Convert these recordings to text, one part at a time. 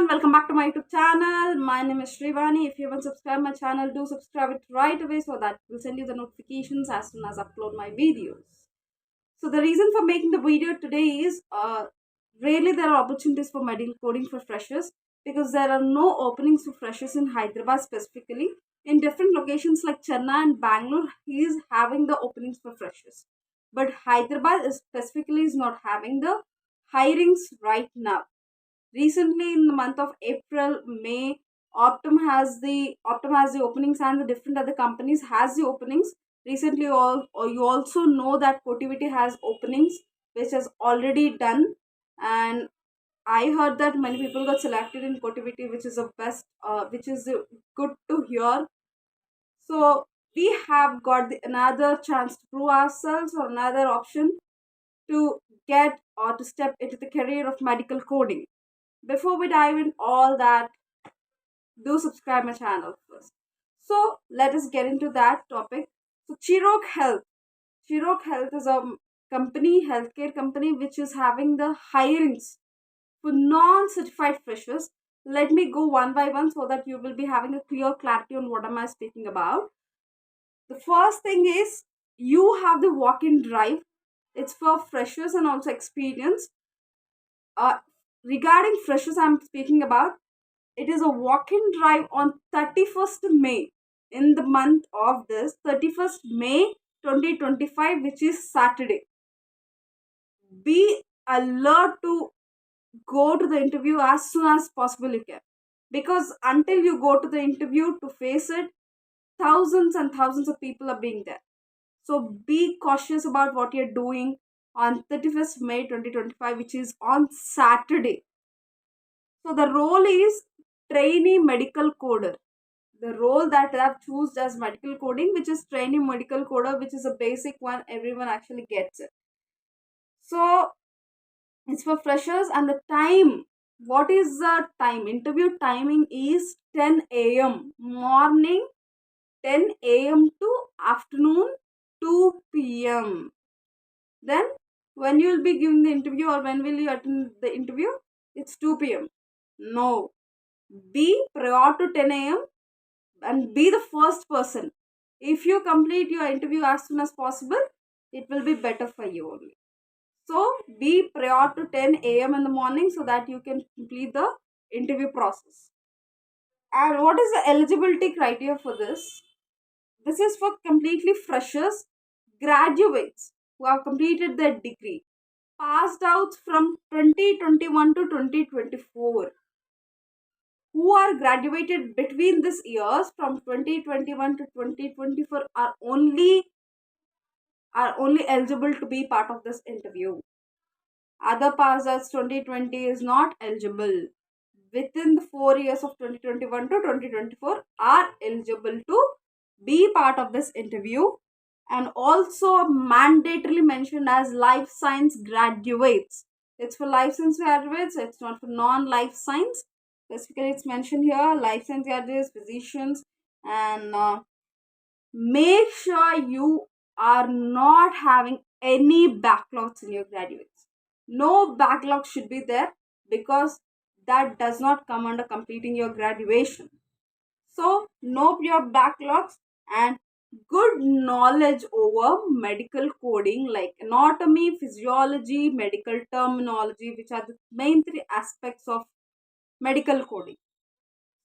everyone, welcome back to my YouTube channel. My name is Shrivani. If you haven't subscribed my channel, do subscribe it right away so that will send you the notifications as soon as I upload my videos. So the reason for making the video today is rarely there are opportunities for medical coding for freshers because there are no openings for freshers in Hyderabad specifically. In different locations like Chennai and Bangalore, he is having the openings for freshers. But Hyderabad specifically is not having the hirings right now. Recently, in the month of April, May, Optum has the openings, and the different other companies has the openings. Recently, you also know that Cotiviti has openings, which has already done, and I heard that many people got selected in Cotiviti, which is the best, which is good to hear. So we have got another chance to prove ourselves, or another option to get or to step into the career of medical coding. Before we dive in all that, do subscribe my channel first. So let us get into that topic. So Chirok Health is a healthcare company, which is having the hirings for non-certified freshers. Let me go one by one so that you will be having a clear clarity on what am I speaking about. The first thing is you have the walk-in drive. It's for freshers and also experienced. Uh, Regarding freshers, I'm speaking about. It is a walk-in drive on 31st May, in the month of this 31st May 2025, which is Saturday. Be alert to go to the interview as soon as possible you can, because until you go to the interview to face it, thousands and thousands of people are being there. So be cautious about what you're doing on 31st May 2025, which is on Saturday. So the role is trainee medical coder. The role that I have chosen as medical coding, which is trainee medical coder, which is a basic one, everyone actually gets it. So it's for freshers, and the time. What is the time? Interview timing is 10 a.m. morning, 10 a.m. to afternoon 2 p.m. Then when you will be giving the interview, or when will you attend the interview? It's 2 p.m. No, be prior to 10 a.m. and be the first person. If you complete your interview as soon as possible, it will be better for you only. So be prior to 10 a.m. in the morning so that you can complete the interview process. And what is the eligibility criteria for this? This is for completely freshers, graduates who have completed their degree, passed out from 2021 to 2024, who are graduated between this years from 2021 to 2024 are only eligible to be part of this interview. Other pass outs 2020 is not eligible. Within the 4 years of 2021 to 2024 are eligible to be part of this interview, and also mandatorily mentioned as life science graduates. It's for life science graduates, it's not for non-life science. Specifically, it's mentioned here life science graduates, physicians, and make sure you are not having any backlogs in your graduates. No backlog should be there, because that does not come under completing your graduation. So, know your backlogs, and good knowledge over medical coding like anatomy, physiology, medical terminology, which are the main three aspects of medical coding.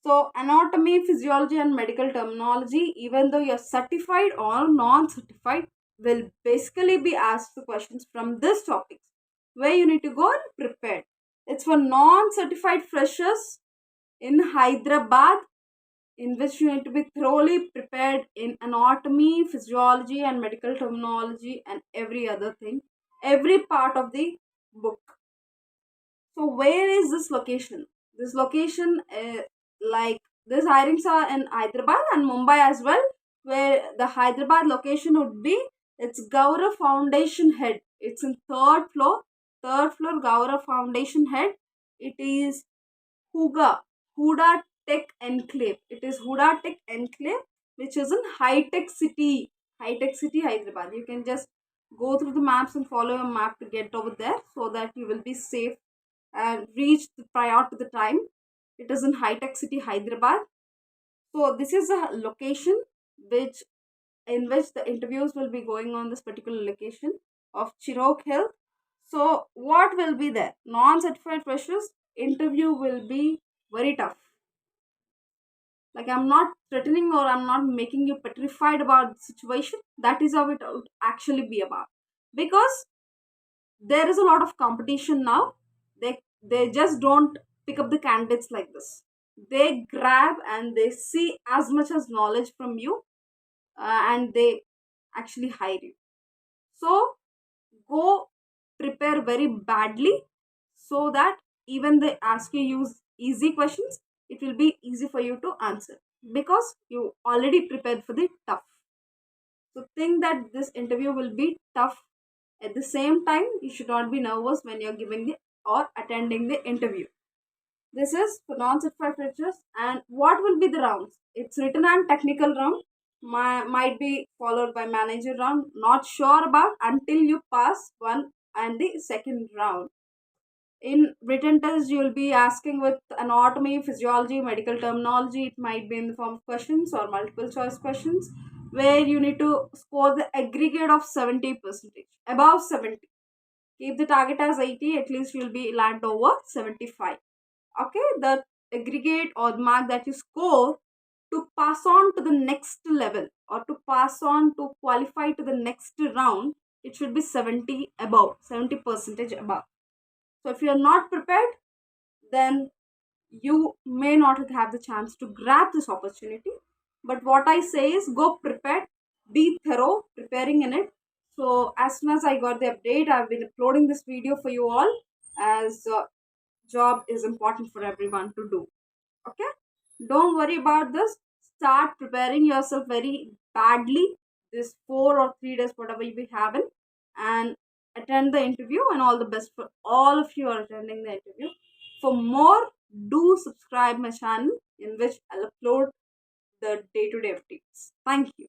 So, anatomy, physiology, and medical terminology, even though you're certified or non certified, will basically be asked the questions from this topics, where you need to go and prepare. It's for non certified freshers in Hyderabad, in which you need to be thoroughly prepared in anatomy, physiology, and medical terminology, and every other thing, every part of the book. So, where is this location? This location, like these hirings are in Hyderabad and Mumbai as well. Where the Hyderabad location would be, it's Gaurav Foundation Head. It's in third floor Gaurav Foundation Head. It is Huda Tech Enclave. It is Huda Tech Enclave, which is in High Tech City, Hyderabad. You can just go through the maps and follow a map to get over there, so that you will be safe and reach prior to the time. It is in High Tech City, Hyderabad. So this is a location which in which the interviews will be going on, this particular location of Chirok Hill. So what will be there? Non-certified freshers interview will be very tough. Like, I'm not threatening or I'm not making you petrified about the situation. That is how it would actually be about. Because there is a lot of competition now. They just don't pick up the candidates like this. They grab and they see as much as knowledge from you, and they actually hire you. So go prepare very badly, so that even they ask you use easy questions, it will be easy for you to answer, because you already prepared for the tough. So think that this interview will be tough. At the same time, you should not be nervous when you're giving the or attending the interview. This is for non-certified freshers. And what will be the rounds? It's written and technical round. Might be followed by manager round. Not sure about until you pass one and the second round. In written test, you will be asking with anatomy, physiology, medical terminology. It might be in the form of questions or multiple choice questions, where you need to score the aggregate of 70%, above 70. Keep the target as 80, at least you'll be land over 75. Okay, the aggregate or the mark that you score to pass on to the next level, or to pass on to qualify to the next round, it should be 70 above, 70 percentage above. So if you are not prepared, then you may not have the chance to grab this opportunity. But what I say is, go prepared, be thorough preparing in it. So as soon as I got the update, I've been uploading this video for you all, as job is important for everyone to do. Okay, don't worry about this. Start preparing yourself very badly this 4 or 3 days, whatever you be having, and attend the interview. And all the best for all of you are attending the interview. For more, do subscribe my channel, in which I'll upload the day-to-day updates. Thank you.